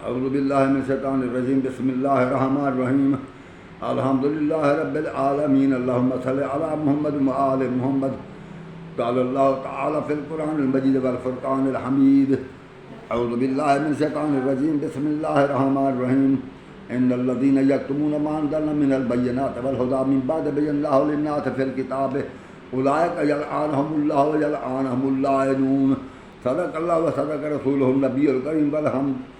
اعوذ باللہ من الشیطان الرجیم بسم اللہ الرحمن الرحیم الحمدللہ رب العالمین اللہم صلی علی محمد وآل محمد قال اللہ تعالی فی القرآن المجید والفرقان الحمید اعوذ باللہ من الشیطان الرجیم بسم اللہ الرحمن الرحیم ان الذین یکتمون ما انزلنا من البینات والہدی من بعد بین اللہ للناس فی الکتاب اولئک یلعنہم اللہ ویلعنہم اللاعنون صدق اللہ وصدق رسولہ النبی الکریم والحمد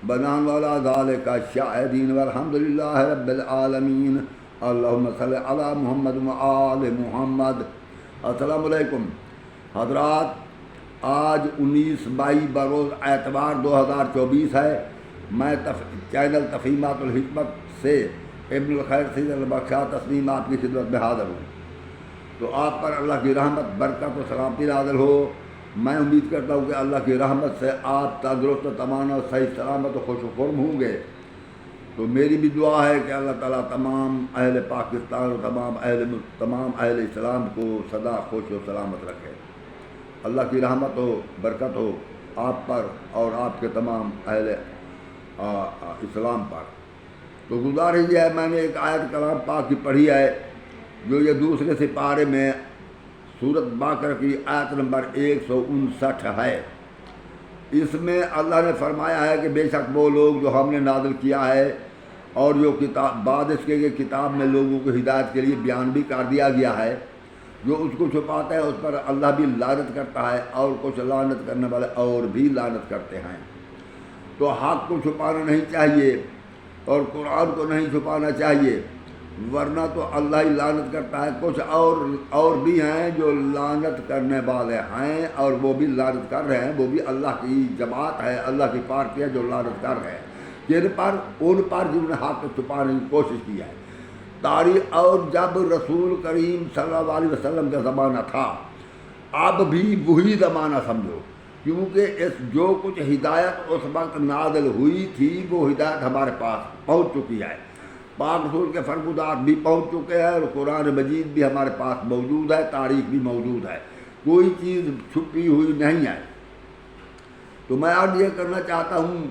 بنان والا ذالک الشاہدین والحمد للہ رب العالمین اللہم صلی علی محمد وآل محمد۔ السلام علیکم حضرات، آج 19/22 بروز اتوار 2024 ہے۔ میں چینل تفہیمات الحکمت سے ابن الخیر سید البخشا تسلیم آپ کی خدمت میں حاضر ہوں۔ تو آپ پر اللہ کی رحمت، برکت و سلامتی نازل ہو۔ میں امید کرتا ہوں کہ اللہ کی رحمت سے آپ تندرست و توانا صحیح سلامت و خوش و خرم ہوں گے۔ تو میری بھی دعا ہے کہ اللہ تعالیٰ تمام اہل پاکستان و تمام اہل اسلام کو سدا خوش و سلامت رکھے۔ اللہ کی رحمت ہو، برکت ہو آپ پر اور آپ کے تمام اہل اسلام پر۔ تو گزارش یہ ہے، میں نے ایک آیت کلام پاک کی پڑھی ہے جو یہ دوسرے سپارے میں سورۃ بقرہ کی آیت نمبر 159 ہے۔ اس میں اللہ نے فرمایا ہے کہ بے شک وہ لوگ جو ہم نے نازل کیا ہے اور جو بعد اس کے کتاب میں لوگوں کو ہدایت کے لیے بیان بھی کر دیا گیا ہے، جو اس کو چھپاتا ہے اس پر اللہ بھی لعنت کرتا ہے، اور کچھ لعنت کرنے والے اور بھی لعنت کرتے ہیں۔ تو حق کو چھپانا نہیں چاہیے اور قرآن کو نہیں چھپانا چاہیے، ورنہ تو اللہ ہی لعنت کرتا ہے۔ کچھ اور بھی ہیں جو لعنت کرنے والے ہیں، اور وہ بھی لعنت کر رہے ہیں، وہ بھی اللہ کی جماعت ہے، اللہ کی پارٹی ہے جو لعنت کر رہے ہیں ان پر جنہوں نے حق کو چھپانے کی کوشش کی ہے۔ تاریخ اور جب رسول کریم صلی اللہ علیہ وسلم کا زمانہ تھا، اب بھی وہی زمانہ سمجھو، کیونکہ جو کچھ ہدایت اس وقت نازل ہوئی تھی وہ ہدایت ہمارے پاس پہنچ چکی ہے۔ پاک رسول کے فرمودات بھی پہنچ چکے ہیں، اور قرآن مجید بھی ہمارے پاس موجود ہے، تاریخ بھی موجود ہے، کوئی چیز چھپی ہوئی نہیں ہے۔ تو میں آج یہ کرنا چاہتا ہوں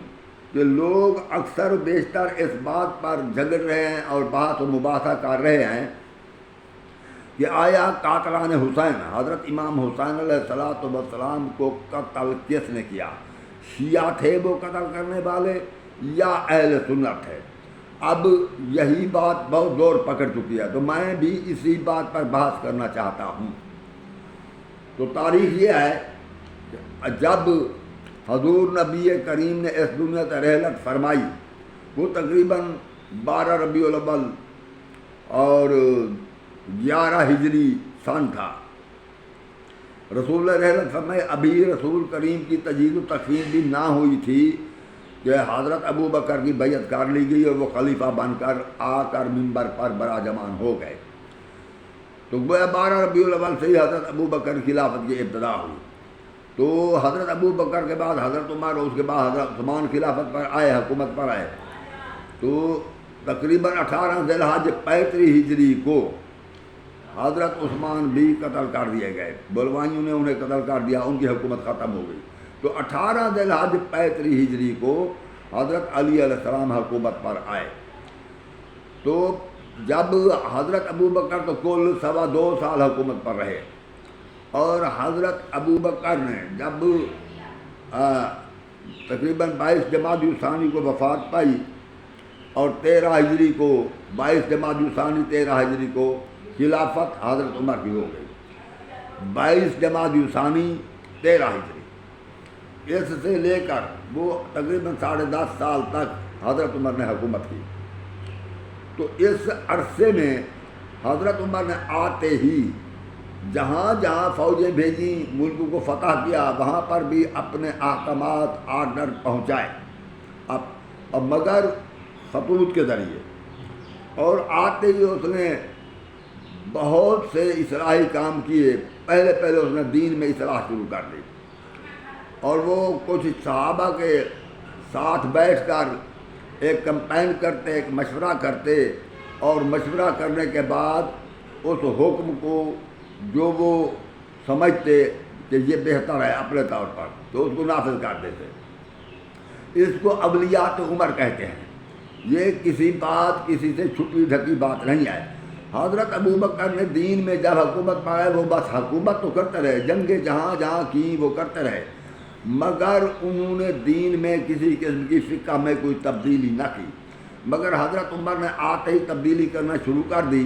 کہ لوگ اکثر و بیشتر اس بات پر جھگڑ رہے ہیں اور بحث و مباحثہ کر رہے ہیں کہ آیا قاتلان حسین، حضرت امام حسین علیہ السلام کو قتل کس نے کیا؟ شیعہ تھے وہ قتل کرنے والے یا اہل سنت ہے؟ اب یہی بات بہت زور پکڑ چکی ہے، تو میں بھی اسی بات پر بحث کرنا چاہتا ہوں۔ تو تاریخ یہ ہے کہ جب حضور نبی کریم نے اس دنیا سے رحلت فرمائی، وہ تقریباً 12 ربیع الاول اور 11 ہجری سن تھا۔ رسول رحلت فرمائے، ابھی رسول کریم کی تجدید و تکفین بھی نہ ہوئی تھی کہ حضرت ابو بکر کی بیعت کر لی گئی اور وہ خلیفہ بن کر آ کر منبر پر براجمان ہو گئے۔ تو گویا 12 ربیع الاول سے ہی حضرت ابو بکر کی خلافت کی ابتدا ہوئی۔ تو حضرت ابو بکر کے بعد حضرت عمر، اس کے بعد حضرت عثمان خلافت پر آئے، حکومت پر آئے۔ تو تقریباً 18 ذی الحجہ 35 ہجری کو حضرت عثمان بھی قتل کر دیے گئے، بلوائیوں نے انہیں قتل کر دیا، ان کی حکومت ختم ہو گئی۔ تو 18 ذی الحجہ 35 ہجری کو حضرت علی علیہ السلام حکومت پر آئے۔ تو جب حضرت ابو بکر تو کل 2.25 سال حکومت پر رہے، اور حضرت ابو بکر نے جب تقریباً 22 جمادی الثانی کو وفات پائی، اور 13 ہجری کو 22 جمادی الثانی 13 ہجری کو خلافت حضرت عمر کی ہو گئی۔ 22 جمادی الثانی 13 ہجری، اس سے لے کر وہ تقریباً 10.5 سال تک حضرت عمر نے حکومت کی۔ تو اس عرصے میں حضرت عمر نے آتے ہی جہاں جہاں فوجیں بھیجیں، ملک کو فتح کیا، وہاں پر بھی اپنے احکامات، آرڈر پہنچائے، اب مگر خطوط کے ذریعے۔ اور آتے ہی اس نے بہت سے اصلاحی کام کیے۔ پہلے اس نے دین میں اصلاح شروع کر دی، اور وہ کچھ صحابہ کے ساتھ بیٹھ کر ایک کمپین کرتے، ایک مشورہ کرتے، اور مشورہ کرنے کے بعد اس حکم کو جو وہ سمجھتے کہ یہ بہتر ہے اپنے طور پر، تو اس کو نافذ کر دیتے۔ اس کو اولیات عمر کہتے ہیں۔ یہ کسی سے چھپی ڈھکی بات نہیں ہے۔ حضرت ابوبکر نے دین میں جب حکومت پائے وہ بس حکومت تو کرتے رہے، جنگیں جہاں جہاں کی وہ کرتے رہے، مگر انہوں نے دین میں کسی قسم کی فقہ میں کوئی تبدیلی نہ کی۔ مگر حضرت عمر نے آتے ہی تبدیلی کرنا شروع کر دی،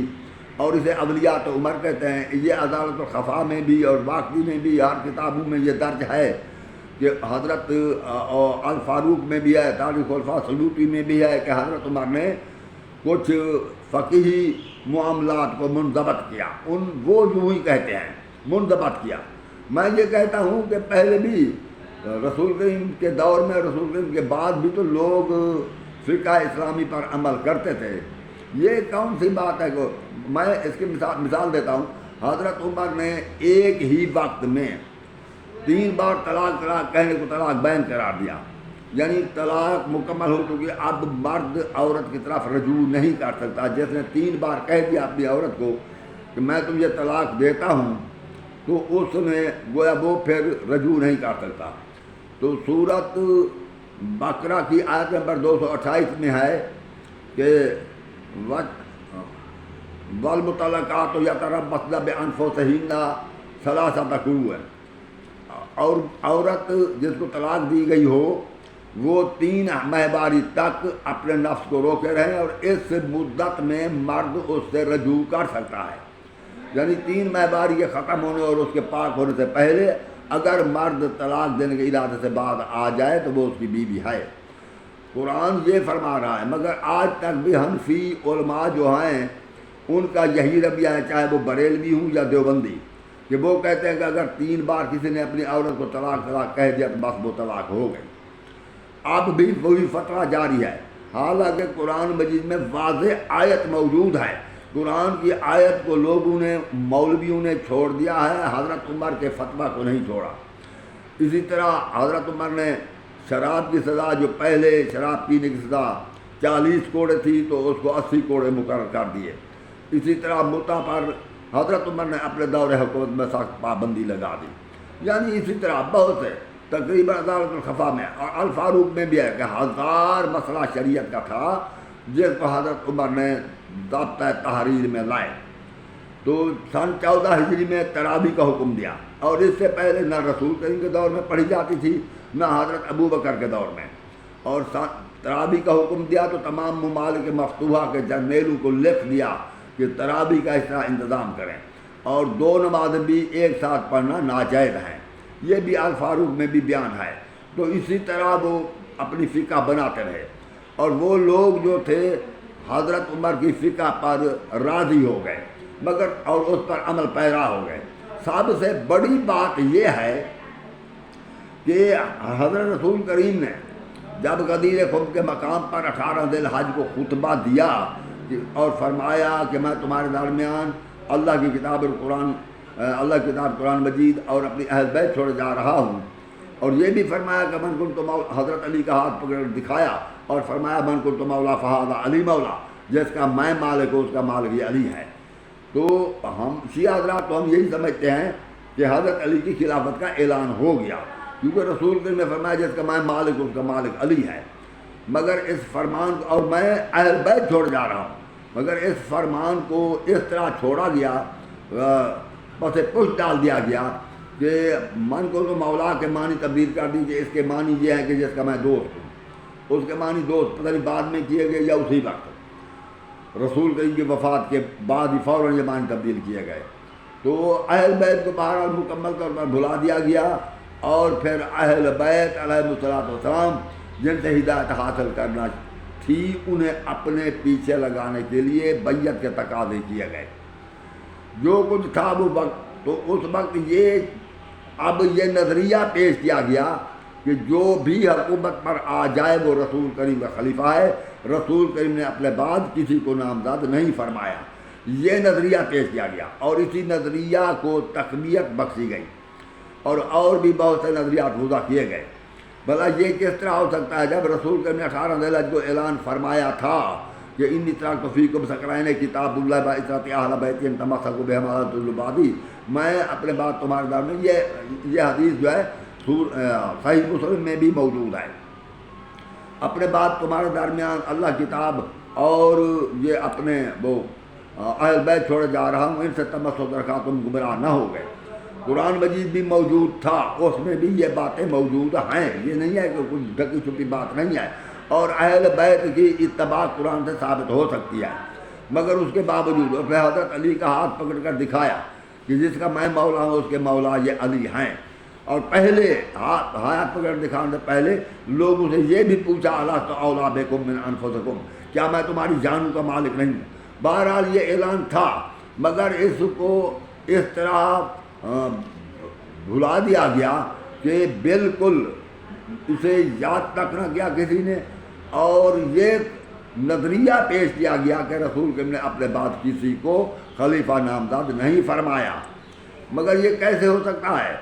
اور اسے اولیات عمر کہتے ہیں۔ یہ عدالت الخفا میں بھی اور باقی میں بھی ہر کتابوں میں یہ درج ہے کہ حضرت الفاروق میں بھی ہے، تاریخ الفا سلوطی میں بھی ہے کہ حضرت عمر نے کچھ فقہی معاملات کو منضبط کیا، وہ یوں ہی کہتے ہیں منضبط کیا۔ میں یہ کہتا ہوں کہ پہلے بھی رسول کریم کے دور میں، رسول کریم کے بعد بھی تو لوگ فقہ اسلامی پر عمل کرتے تھے۔ یہ کون سی بات ہے کہ میں اس کی مثال دیتا ہوں۔ حضرت عمر نے ایک ہی وقت میں 3 بار طلاق کہنے کو طلاق بین قرار دیا، یعنی طلاق مکمل ہو چکی، اب مرد عورت کی طرف رجوع نہیں کر سکتا۔ جس نے 3 بار کہہ دیا اپنی عورت کو کہ میں تمہیں طلاق دیتا ہوں، تو اس نے گویا وہ پھر رجوع نہیں کر سکتا۔ تو سورۃ بقرہ کی آیت نمبر 228 میں ہے کہ والمطلقات یتربصن بانفسہن ثلاثۃ قروء، اور عورت جس کو طلاق دی گئی ہو وہ 3 ماہواری تک اپنے نفس کو روکے رہیں، اور اس مدت میں مرد اس سے رجوع کر سکتا ہے۔ یعنی 3 ماہواری کے ختم ہونے اور اس کے پاک ہونے سے پہلے اگر مرد طلاق دینے کے ارادے سے بعد آ جائے تو وہ اس کی بیوی ہے۔ قرآن یہ فرما رہا ہے، مگر آج تک بھی حنفی علماء جو ہیں ان کا یہی رویہ ہے، چاہے وہ بریلوی ہوں یا دیوبندی، کہ وہ کہتے ہیں کہ اگر 3 بار کسی نے اپنی عورت کو طلاق کہہ دیا تو بس وہ طلاق ہو گئی۔ اب بھی وہی فتویٰ جاری ہے، حالانکہ قرآن مجید میں واضح آیت موجود ہے۔ قرآن کی آیت کو لوگوں نے، مولویوں نے چھوڑ دیا ہے، حضرت عمر کے فتویٰ کو نہیں چھوڑا۔ اسی طرح حضرت عمر نے شراب کی سزا، جو پہلے شراب پینے کی سزا 40 کوڑے تھی تو اس کو 80 کوڑے مقرر کر دیے۔ اسی طرح متع پر حضرت عمر نے اپنے دور حکومت میں سخت پابندی لگا دی۔ یعنی اسی طرح بہت سے تقریباً عدالت الخفا میں اور الفاروق میں بھی ہے کہ 1000 مسئلہ شریعت کا تھا جس کو حضرت عمر نے ضابطۂ تحریر میں لائے۔ تو سن 14 ہجری میں تراویح کا حکم دیا، اور اس سے پہلے نہ رسول کریم کے دور میں پڑھی جاتی تھی نہ حضرت ابوبکر کے دور میں۔ اور تراویح کا حکم دیا تو تمام ممالک مفتوحہ کے جرنیلوں کو لکھ دیا کہ تراویح کا اس طرح انتظام کریں، اور 2 نمازیں بھی ایک ساتھ پڑھنا ناجائز ہیں۔ یہ بھی الفاروق میں بھی بیان ہے۔ تو اسی طرح وہ اپنی فقہ بناتے رہے، اور وہ لوگ جو تھے حضرت عمر کی فقہ پر راضی ہو گئے، مگر اور اس پر عمل پیرا ہو گئے۔ سب سے بڑی بات یہ ہے کہ حضرت رسول کریم نے جب غدیر خم کے مقام پر 18 ذی الحج کو خطبہ دیا اور فرمایا کہ میں تمہارے درمیان اللہ کی کتاب قرآن مجید اور اپنی اہل بیت چھوڑے جا رہا ہوں، اور یہ بھی فرمایا کہ من کنت مولا، حضرت علی کا ہاتھ پکڑ دکھایا اور فرمایا من کنت مولا فہذا علی مولا، جس کا میں مالک ہوں اس کا مالک یہ علی ہے۔ تو ہم شیعہ حضرات تو ہم یہی سمجھتے ہیں کہ حضرت علی کی خلافت کا اعلان ہو گیا، کیونکہ رسول کریم نے فرمایا جس کا میں مالک ہوں اس کا مالک علی ہے۔ مگر اس فرمان کو، اور میں اہل بیت چھوڑ جا رہا ہوں، مگر اس فرمان کو اس طرح چھوڑا گیا، پس پشت ڈال دیا گیا کہ من کو تو مولا کے معنی تبدیل کر دیجیے، اس کے معنی یہ ہے کہ جس کا میں دوست ہوں۔ اس کے معنی دوست پتہ نہیں بعد میں کیے گئے یا اسی وقت رسول کریم کی وفات کے بعد ہی فوراً یہ معنی تبدیل کیے گئے۔ تو اہل بیت کو بہرحال مکمل طور پر بھلا دیا گیا، اور پھر اہل بیت علیہ الصلوۃ والسلام جن سے ہدایت حاصل کرنا تھی انہیں اپنے پیچھے لگانے کے لیے بیعت کے تقاضے کیے گئے۔ جو کچھ تھا وہ وقت، تو اس وقت اب یہ نظریہ پیش کیا گیا کہ جو بھی حکومت پر آ جائے وہ رسول کریم کا خلیفہ ہے، رسول کریم نے اپنے بعد کسی کو نامزد نہیں فرمایا۔ یہ نظریہ پیش کیا گیا، اور اسی نظریہ کو تقویت بخشی گئی، اور بھی بہت سے نظریات وضع کیے گئے۔ بھلا یہ کس طرح ہو سکتا ہے جب رسول کریم نے 18 ذی الحج کو اعلان فرمایا تھا کہ انی ترکت فیکم ثقلین کتاب اللہ وعترۃ اہل بیت ان تمسکوا بہما ذل بعدی، میں اپنے بعد تمہارے درمیان، یہ حدیث جو ہے صحیح مسلم میں بھی موجود ہے۔ اپنے بعد تمہارے درمیان اللہ کتاب اور یہ اپنے وہ اہل بیت چھوڑے جا رہا ہوں، ان سے تمسک رکھا تم گمراہ نہ ہو گئے۔ قرآن مجید بھی موجود تھا، اس میں بھی یہ باتیں موجود ہیں، یہ نہیں ہے کہ کچھ ڈھکی چھپی بات نہیں ہے، اور اہل بیت کی اتباع قرآن سے ثابت ہو سکتی ہے، مگر اس کے باوجود اس نے حضرت علی کا ہاتھ پکڑ کر دکھایا کہ جس کا میں مولا ہوں اس کے مولا یہ علی ہیں۔ اور پہلے ہاتھ پکڑ دکھانے سے پہلے لوگوں سے یہ بھی پوچھا الست اولیٰ بکم من انفسکم، کیا میں تمہاری جانوں کا مالک نہیں ہوں؟ بہرحال یہ اعلان تھا، مگر اس کو اس طرح بھلا دیا گیا کہ بالکل اسے یاد تک نہ کیا کسی نے، اور یہ نظریہ پیش کیا گیا کہ رسول کریم نے اپنے بعد کسی کو خلیفہ نامزد نہیں فرمایا۔ مگر یہ کیسے ہو سکتا ہے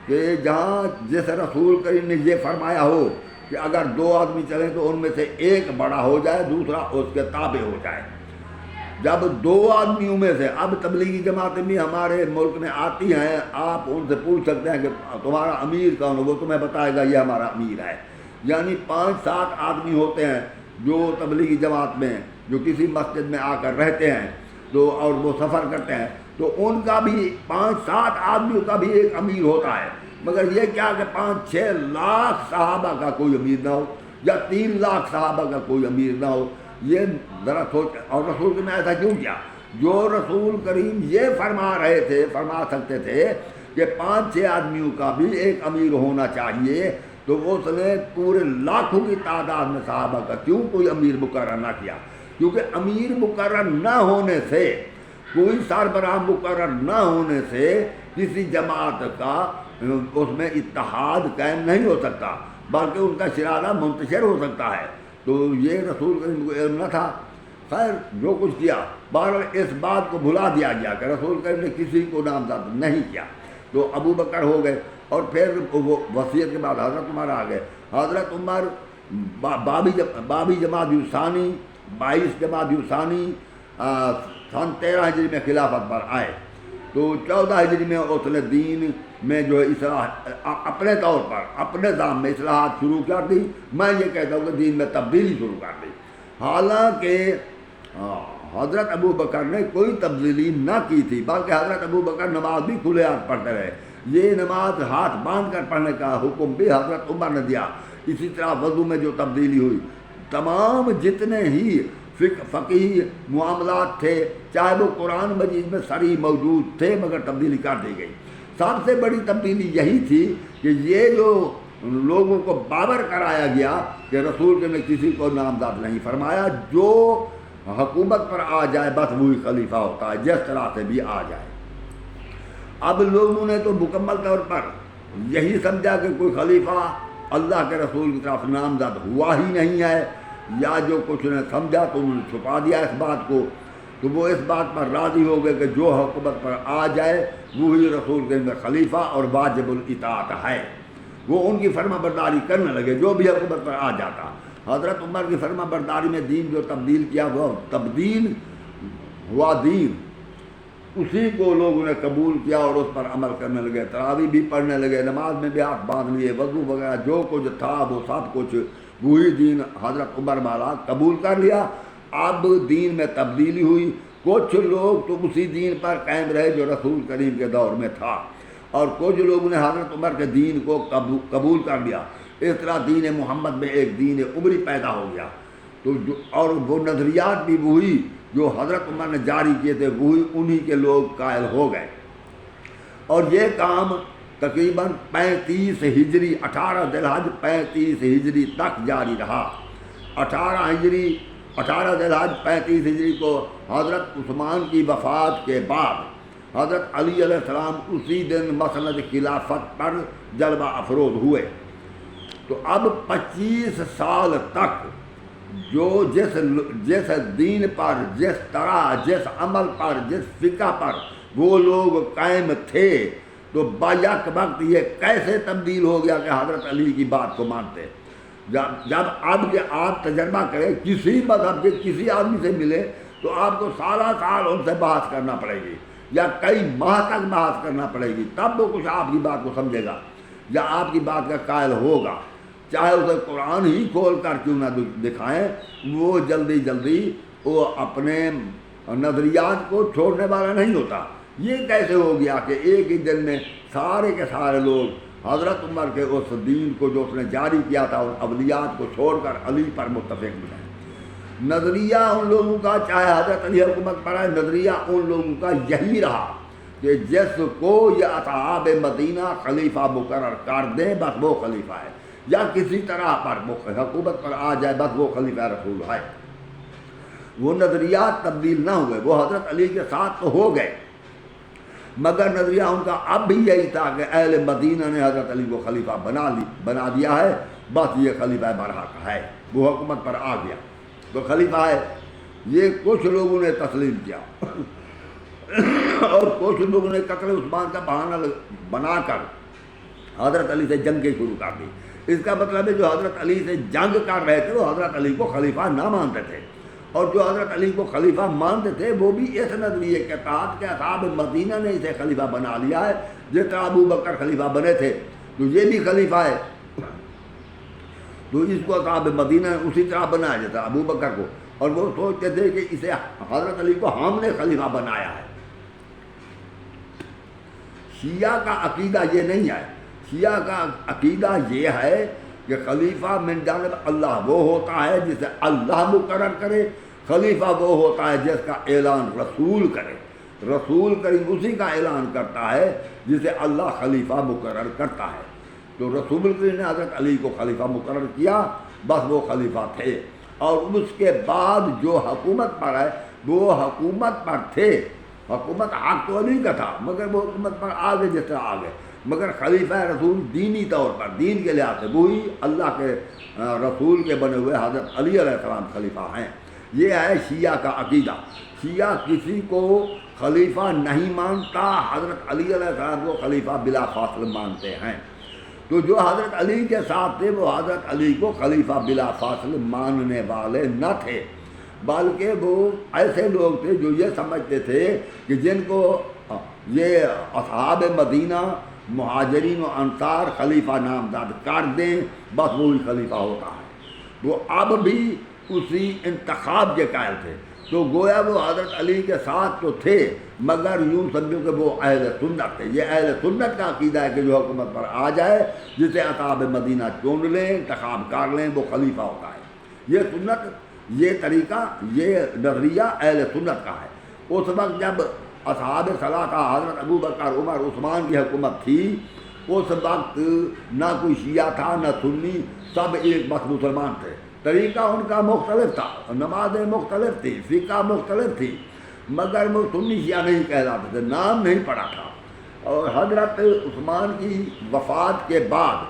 کہ جہاں جس رسول کریم نے یہ فرمایا ہو کہ اگر دو آدمی چلیں تو ان میں سے ایک بڑا ہو جائے دوسرا اس کے تابع ہو جائے، جب دو آدمیوں میں سے، اب تبلیغی جماعتیں بھی ہمارے ملک میں آتی ہیں، آپ ان سے پوچھ سکتے ہیں کہ تمہارا امیر کون ہے، وہ تمہیں بتائے گا یہ ہمارا امیر ہے۔ یعنی 5-7 آدمی ہوتے ہیں جو تبلیغی جماعت میں جو کسی مسجد میں آ کر رہتے ہیں تو اور وہ سفر کرتے ہیں، تو ان کا بھی 5-7 آدمیوں کا بھی ایک امیر ہوتا ہے، مگر یہ کیا کہ 5-6 لاکھ صحابہ کا کوئی امیر نہ ہو، یا 3 لاکھ صحابہ کا کوئی امیر نہ ہو۔ یہ ذرا سوچ، اور رسول کریم نے ایسا کیوں کیا؟ جو رسول کریم یہ فرما سکتے تھے کہ 5-6 آدمیوں کا بھی ایک امیر ہونا چاہیے، تو اس نے پورے لاکھوں کی تعداد میں صحابہ کا کیوں کوئی امیر مقرر نہ کیا؟ کیونکہ امیر مقرر نہ ہونے سے، کوئی سربراہ مقرر نہ ہونے سے کسی جماعت کا اس میں اتحاد قائم نہیں ہو سکتا، بلکہ ان کا شرارہ منتشر ہو سکتا ہے۔ تو یہ رسول کریم کو علم نہ تھا۔ خیر جو کچھ کیا، بہرحال اس بات کو بھلا دیا گیا کہ رسول کریم نے کسی کو نامزد نہیں کیا، تو ابو بکر ہو گئے، اور پھر وہ وصیت کے بعد حضرت عمر آ گئے۔ حضرت عمر بابی جمادی الثانی 22 جمادی الثانی سن 13 ہجری میں خلافت پر آئے، تو 14 ہجری میں اس نے دین میں جو ہے اصلاح اپنے طور پر اپنے دام میں اصلاحات شروع کر دی۔ میں یہ کہتا ہوں کہ دین میں تبدیلی شروع کر دی، حالانکہ حضرت ابو بکر نے کوئی تبدیلی نہ کی تھی، بلکہ حضرت ابو بکر نماز بھی کھلے ہاتھ پڑھتے رہے۔ یہ نماز ہاتھ باندھ کر پڑھنے کا حکم بھی حضرت عمر نے دیا۔ اسی طرح وضو میں جو تبدیلی ہوئی، تمام جتنے ہی فقہی معاملات تھے، چاہے وہ قرآن مجید میں صریح موجود تھے، مگر تبدیلی کر دی گئی۔ سب سے بڑی تبدیلی یہی تھی کہ یہ جو لوگوں کو باور کرایا گیا کہ رسول نے کسی کو نامزد نہیں فرمایا، جو حکومت پر آ جائے بس وہی خلیفہ ہوتا ہے، جس طرح سے بھی آ جائے۔ اب لوگوں نے تو مکمل طور پر یہی سمجھا کہ کوئی خلیفہ اللہ کے رسول کی طرف نامزد ہوا ہی نہیں ہے، یا جو کچھ نے سمجھا تو انہوں نے چھپا دیا اس بات کو، تو وہ اس بات پر راضی ہو گئے کہ جو حکومت پر آ جائے وہی رسول کے اندر خلیفہ اور واجب الاطاعت ہے۔ وہ ان کی فرما برداری کرنے لگے جو بھی حکومت پر آ جاتا۔ حضرت عمر کی فرما برداری میں دین جو تبدیل کیا، وہ تبدیل ہوا دین، اسی کو لوگوں نے قبول کیا اور اس پر عمل کرنے لگے، تراویح بھی پڑھنے لگے، نماز میں بھی ہاتھ باندھ لیے، وضو وغیرہ جو کچھ تھا وہ سب کچھ وہی دین حضرت عمر والا قبول کر لیا۔ اب دین میں تبدیلی ہوئی، کچھ لوگ تو اسی دین پر قائم رہے جو رسول کریم کے دور میں تھا، اور کچھ لوگوں نے حضرت عمر کے دین کو قبول کر لیا۔ اس طرح دین محمد میں ایک دین عمری پیدا ہو گیا، تو اور وہ نظریات بھی وہی جو حضرت عمر نے جاری کیے تھے، وہی انہی کے لوگ قائل ہو گئے۔ اور یہ کام تقریباً 35 ہجری 18 ذی الحج 35 ہجری تک جاری رہا۔ 18 ذی الحج 35 ہجری کو حضرت عثمان کی وفات کے بعد حضرت علی علیہ السلام اسی دن مسند خلافت پر جلوہ افروز ہوئے۔ تو اب 25 سال تک جو جس دین پر، جس طرح، جس عمل پر، جس فقہ پر وہ لوگ قائم تھے، تو بیک وقت یہ کیسے تبدیل ہو گیا کہ حضرت علی کی بات کو مانتے۔ جب اب کہ آپ تجربہ کریں، کسی مذہب کے کسی آدمی سے ملے تو آپ کو سالہ سال ان سے بحث کرنا پڑے گی، یا کئی ماہ تک بحث کرنا پڑے گی، تب وہ کچھ آپ کی بات کو سمجھے گا یا آپ کی بات کا قائل ہوگا۔ چاہے اسے قرآن ہی کھول کر کیوں نہ دکھائیں، وہ جلدی جلدی وہ اپنے نظریات کو چھوڑنے والا نہیں ہوتا۔ یہ کیسے ہو گیا کہ ایک ہی دن میں سارے کے سارے لوگ حضرت عمر کے اس دین کو جو اس نے جاری کیا تھا ان اولیات کو چھوڑ کر علی پر متفق ملے؟ نظریہ ان لوگوں کا، چاہے حضرت علی حکومت پر ہے، نظریہ ان لوگوں کا یہی رہا کہ جس کو یہ اصحاب مدینہ خلیفہ مقرر کر دیں بس وہ خلیفہ ہے، یا کسی طرح پر حکومت پر آ جائے بس وہ خلیفہ رسول ہے۔ وہ نظریات تبدیل نہ ہوئے، وہ حضرت علی کے ساتھ تو ہو گئے، مگر نظریہ ان کا اب بھی یہی تھا کہ اہل مدینہ نے حضرت علی کو خلیفہ بنا دیا ہے، بس یہ خلیفہ برحق ہے، وہ حکومت پر آ گیا تو خلیفہ ہے۔ یہ کچھ لوگوں نے تسلیم کیا اور کچھ لوگوں نے قتل عثمان کا بہانہ بنا کر حضرت علی سے جنگیں شروع کر دی۔ اس کا مطلب ہے جو حضرت علی سے جنگ کر رہے تھے وہ حضرت علی کو خلیفہ نہ مانتے تھے، اور جو حضرت علی کو خلیفہ مانتے تھے وہ بھی اس نظریے کے تحت کہ اصحاب مدینہ نے اسے خلیفہ بنا لیا ہے، جس طرح ابو بکر خلیفہ بنے تھے تو یہ بھی خلیفہ ہے، تو اس کو اصحاب مدینہ نے اسی طرح بنایا جیسا ابو بکر کو، اور وہ سوچتے تھے کہ اسے حضرت علی کو ہم نے خلیفہ بنایا ہے۔ شیعہ کا عقیدہ یہ نہیں ہے، شیعہ کا عقیدہ یہ ہے کہ خلیفہ من جانب اللہ وہ ہوتا ہے جسے اللہ مقرر کرے، خلیفہ وہ ہوتا ہے جس کا اعلان رسول کرے، رسول کریم اسی کا اعلان کرتا ہے جسے اللہ خلیفہ مقرر کرتا ہے۔ تو رسول کریم نے حضرت علی کو خلیفہ مقرر کیا، بس وہ خلیفہ تھے، اور اس کے بعد جو حکومت پر ہے وہ حکومت پر تھے، حکومت حق تو علی کا تھا مگر وہ حکومت پر آگے جس طرح آگے، مگر خلیفہ رسول دینی طور پر دین کے لحاظ سے وہی اللہ کے رسول کے بنے ہوئے حضرت علی علیہ السلام خلیفہ ہیں۔ یہ ہے شیعہ کا عقیدہ۔ شیعہ کسی کو خلیفہ نہیں مانتا، حضرت علی علیہ السلام کو خلیفہ بلا فاصل مانتے ہیں۔ تو جو حضرت علی کے ساتھ تھے وہ حضرت علی کو خلیفہ بلا فاصل ماننے والے نہ تھے، بلکہ وہ ایسے لوگ تھے جو یہ سمجھتے تھے کہ جن کو یہ اصحاب مدینہ مہاجرین و انصار خلیفہ نامزد کر دیں بس وہی خلیفہ ہوتا ہے۔ وہ اب بھی اسی انتخاب کے قائل تھے، تو گویا وہ حضرت علی کے ساتھ تو تھے مگر یوں سمجھو کہ وہ اہل سنت تھے۔ یہ اہل سنت کا عقیدہ ہے کہ جو حکومت پر آ جائے جسے اصحاب مدینہ چن لیں انتخاب کر لیں وہ خلیفہ ہوتا ہے۔ یہ سنت، یہ طریقہ، یہ نظریہ اہل سنت کا ہے۔ اس وقت جب اصحاب ثلاثہ حضرت ابو بکر عمر عثمان کی حکومت تھی، اس وقت نہ کوئی شیعہ تھا نہ سنی، سب ایک بس مسلمان تھے۔ طریقہ ان کا مختلف تھا، نمازیں مختلف تھی، فقہ مختلف تھی، مگر وہ سنی شیعہ نہیں کہلاتے تھے، نام نہیں پڑا تھا۔ اور حضرت عثمان کی وفات کے بعد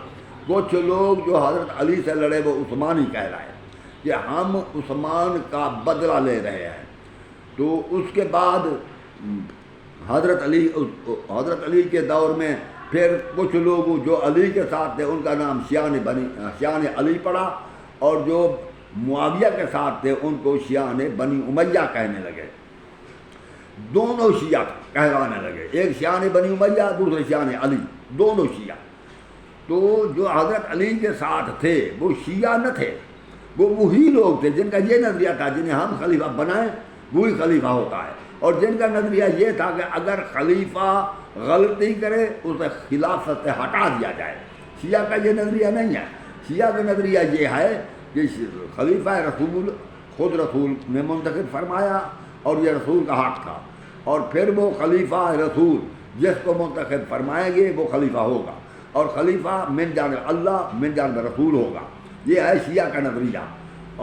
کچھ لوگ جو حضرت علی سے لڑے وہ عثمانی کہلائے کہ ہم عثمان کا بدلہ لے رہے ہیں۔ تو اس کے بعد حضرت علی کے دور میں پھر کچھ لوگ جو علی کے ساتھ تھے ان کا نام شیعان علی پڑا، اور جو معاویہ کے ساتھ تھے ان کو شیعان بنی امیہ کہنے لگے۔ دونوں شیعہ کہلانے لگے، ایک شیعان بنی امیہ دوسرے شیعان علی، دونوں شیعہ۔ تو جو حضرت علی کے ساتھ تھے وہ شیعہ نہ تھے، وہ وہی لوگ تھے جن کا یہ نظریہ تھا جنہیں ہم خلیفہ بنائیں وہی خلیفہ ہوتا ہے، اور جن کا نظریہ یہ تھا کہ اگر خلیفہ غلطی کرے اسے خلافت سے ہٹا دیا جائے۔ شیعہ کا یہ نظریہ نہیں ہے، شیعہ کا نظریہ یہ ہے کہ خلیفہ رسول خود رسول نے منتخب فرمایا اور یہ رسول کا حق تھا، اور پھر وہ خلیفہ رسول جس کو منتخب فرمائیں گے وہ خلیفہ ہوگا، اور خلیفہ من جانب اللہ من جانب رسول ہوگا۔ یہ ہے شیعہ کا نظریہ۔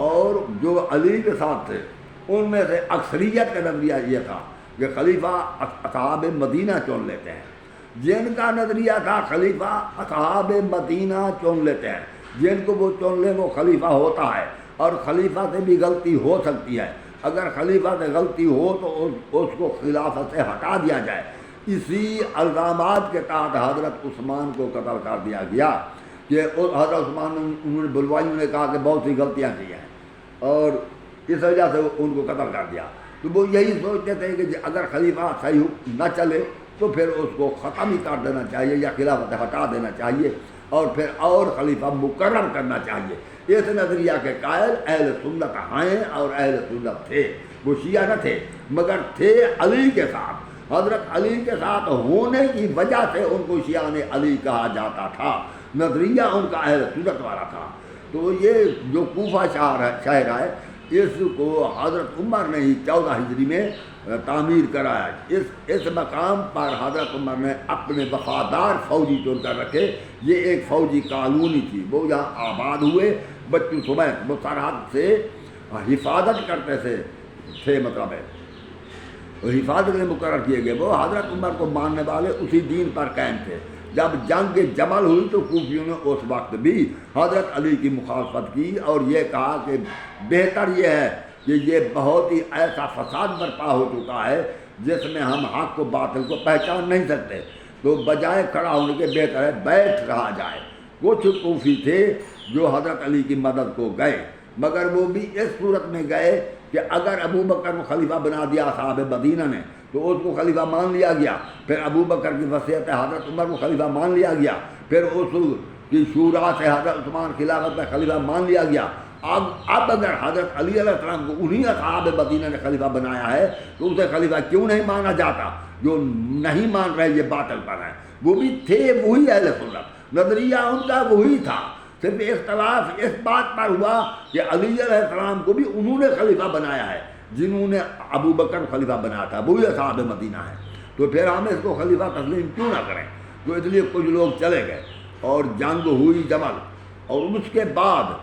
اور جو علی کے ساتھ تھے ان میں سے اکثریت کا نظریہ یہ تھا کہ خلیفہ اصحاب مدینہ چن لیتے ہیں۔ جن کا نظریہ تھا خلیفہ اصحاب مدینہ چن لیتے ہیں، جن کو وہ چن لیں وہ خلیفہ ہوتا ہے، اور خلیفہ سے بھی غلطی ہو سکتی ہے، اگر خلیفہ سے غلطی ہو تو اس کو خلافت سے ہٹا دیا جائے۔ اسی الزامات کے تحت حضرت عثمان کو قتل کر دیا گیا کہ حضرت عثمان انہوں نے بلوائیوں نے کہا کہ بہت سی غلطیاں کی ہیں، اور اس وجہ سے ان کو قتل کر دیا۔ تو وہ یہی سوچتے تھے کہ اگر خلیفہ صحیح نہ چلے تو پھر اس کو ختم ہی کر دینا چاہیے یا خلافت ہٹا دینا چاہیے، اور پھر اور خلیفہ مقرر کرنا چاہیے۔ اس نظریہ کے قائل اہل سنت ہیں اور اہل سنت تھے، وہ شیعہ نہ تھے مگر تھے علی کے ساتھ، حضرت علی کے ساتھ ہونے کی وجہ سے ان کو شیعہ نے علی کہا جاتا تھا، نظریہ ان کا اہل سنت والا تھا۔ تو یہ جو کوفہ شہر ہے اس کو حضرت عمر نے ہی 14 ہجری میں تعمیر کرایا۔ اس مقام پر حضرت عمر نے اپنے وفادار فوجی چن کر رکھے، یہ ایک فوجی کالونی تھی، وہ یہاں آباد ہوئے، بچوں سمیت، وہ سرحد سے حفاظت کرتے تھے مطلب ہے حفاظت میں مقرر کیے گئے۔ وہ حضرت عمر کو ماننے والے اسی دین پر قائم تھے۔ جب جنگ جمل ہوئی تو کوفیوں نے اس وقت بھی حضرت علی کی مخالفت کی اور یہ کہا کہ بہتر یہ ہے کہ یہ بہت ہی ایسا فساد برپا ہو چکا ہے جس میں ہم حق کو باطل کو پہچان نہیں سکتے، تو بجائے کھڑا ہونے کے بہتر ہے بیٹھ رہا جائے۔ کچھ کوفی تھے جو حضرت علی کی مدد کو گئے، مگر وہ بھی اس صورت میں گئے کہ اگر ابو بکر کو خلیفہ بنا دیا صاحب مدینہ نے تو اس کو خلیفہ مان لیا گیا، پھر ابو بکر کی وصیت حضرت عمر کو خلیفہ مان لیا گیا، پھر اس کی شورا سے حضرت عثمان خلافت میں خلیفہ مان لیا گیا۔ اب اگر حضرت علی علیہ السلام کو انہی اصحاب مدینہ نے خلیفہ بنایا ہے تو اسے خلیفہ کیوں نہیں مانا جاتا؟ جو نہیں مان رہے یہ باطل پر ہے، وہ بھی تھے وہی اہل سنت، نظریہ ان کا وہی تھا، صرف اختلاف اس بات پر ہوا کہ علی علیہ السلام کو بھی انہوں نے خلیفہ بنایا ہے جنہوں نے ابو بکر خلیفہ بنایا تھا، وہی اصحاب مدینہ ہے، تو پھر ہم اس کو خلیفہ تسلیم کیوں نہ کریں؟ تو اس لیے کچھ لوگ چلے گئے اور جنگ ہوئی جمل، اور اس کے بعد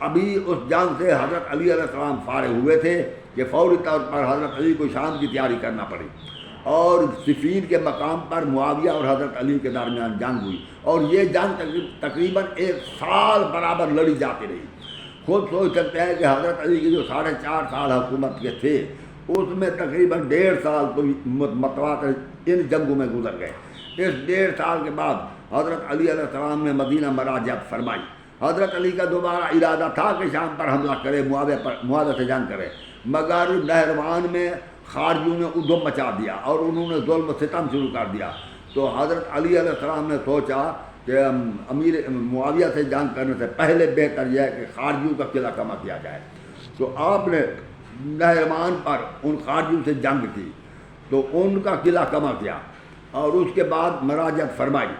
ابھی اس جنگ سے حضرت علی علیہ السلام فارغ ہوئے تھے کہ فوری طور پر حضرت علی کو شام کی تیاری کرنا پڑی، اور صفین کے مقام پر معاویہ اور حضرت علی کے درمیان جنگ ہوئی، اور یہ جنگ تقریباً 1 سال برابر لڑی جاتی رہی۔ خود سوچ سکتے ہیں کہ حضرت علی کی جو 4.5 سال حکومت کے تھے اس میں تقریباً 1.5 سال تو متواتر ان جنگوں میں گزر گئے۔ اس 1.5 سال کے بعد حضرت علی علیہ السلام نے مدینہ مراجعت فرمائی۔ حضرت علی کا دوبارہ ارادہ تھا کہ شام پر حملہ کرے، معاویہ سے جنگ کرے، مگر نہروان میں خارجیوں نے ادھم مچا دیا اور انہوں نے ظلم و ستم شروع کر دیا، تو حضرت علی علیہ السلام نے سوچا کہ امیر معاویہ سے جنگ کرنے سے پہلے بہتر یہ ہے کہ خارجیوں کا قلعہ کما کیا جائے، تو آپ نے نہروان پر ان خارجیوں سے جنگ کی تو ان کا قلعہ کما کیا اور اس کے بعد مراجعت فرمائی۔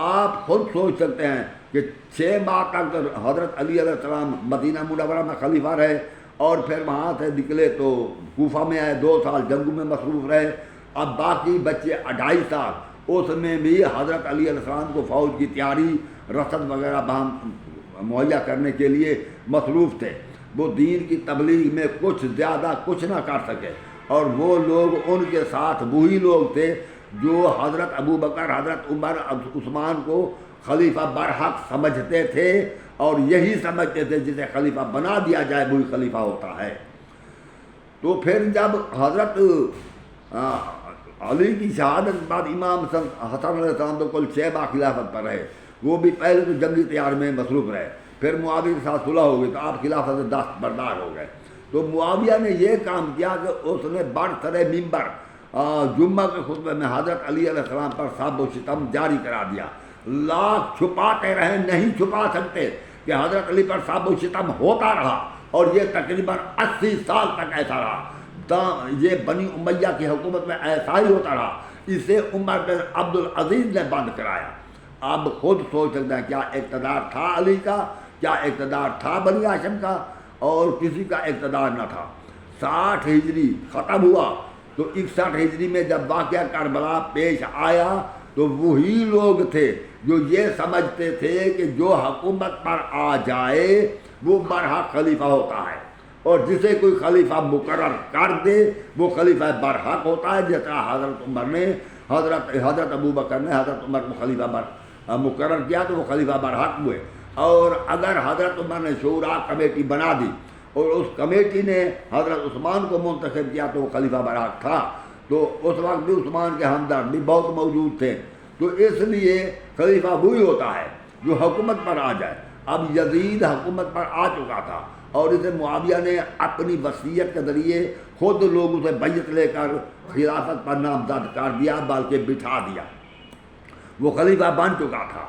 آپ خود سوچ سکتے ہیں کہ 6 ماہ تک حضرت علی علیہ السلام مدینہ منورہ میں خلیفہ رہے، اور پھر وہاں سے نکلے تو کوفہ میں آئے، 2 سال جنگوں میں مصروف رہے، اب باقی بچے 2.5 سال اس میں بھی حضرت علی علیہ السلام کو فوج کی تیاری، رسد وغیرہ مہیا کرنے کے لیے مصروف تھے۔ وہ دین کی تبلیغ میں کچھ زیادہ کچھ نہ کر سکے، اور وہ لوگ ان کے ساتھ وہی لوگ تھے جو حضرت ابو بکر، حضرت عمر، عثمان کو خلیفہ برحق سمجھتے تھے، اور یہی سمجھتے تھے جسے خلیفہ بنا دیا جائے وہی خلیفہ ہوتا ہے۔ تو پھر جب حضرت علی کی شہادت کے بعد امام حسن علیہ السلام تو کل 6 ماہ خلافت پر رہے، وہ بھی پہلے تو جنگی تیار میں مصروف رہے، پھر معاویہ کے ساتھ صلح ہو گئی تو آپ خلافت سے دستبردار ہو گئے۔ تو معاویہ نے یہ کام کیا کہ اس نے برسر ممبر جمعہ کے خطبے میں حضرت علی علیہ السلام پر سب و ستم جاری کرا دیا، لاکھ چھپاتے رہے نہیں چھپا سکتے کہ حضرت علی پر سب و ستم ہوتا رہا، اور یہ تقریباً 80 سال تک ایسا رہا، یہ بنی امیہ کی حکومت میں ایسا ہی ہوتا رہا۔ اسے عمر بن عبدالعزیز نے بند کرایا۔ اب خود سوچ سکتے ہیں کیا اقتدار تھا علی کا، کیا اقتدار تھا بنی ہاشم کا، اور کسی کا اقتدار نہ تھا۔ 60 ہجری ختم ہوا تو 61 ہجری میں جب واقعہ کربلا پیش آیا تو وہی لوگ تھے جو یہ سمجھتے تھے کہ جو حکومت پر آ جائے وہ برحق خلیفہ ہوتا ہے، اور جسے کوئی خلیفہ مقرر کر دے وہ خلیفہ برحق ہوتا ہے، جس طرح حضرت عمر نے حضرت ابو بکر نے حضرت عمر کو خلیفہ مقرر کیا تو وہ خلیفہ برحق ہوئے، اور اگر حضرت عمر نے شورا کمیٹی بنا دی اور اس کمیٹی نے حضرت عثمان کو منتخب کیا تو وہ خلیفہ برحق تھا، تو اس وقت بھی عثمان کے ہمدرد بھی بہت موجود تھے، تو اس لیے خلیفہ وہی ہوتا ہے جو حکومت پر آ جائے۔ اب یزید حکومت پر آ چکا تھا اور اسے معاویہ نے اپنی وصیت کے ذریعے خود لوگوں سے بیعت لے کر خلافت پر نامزد کر دیا، بلکہ بٹھا دیا، وہ خلیفہ بن چکا تھا۔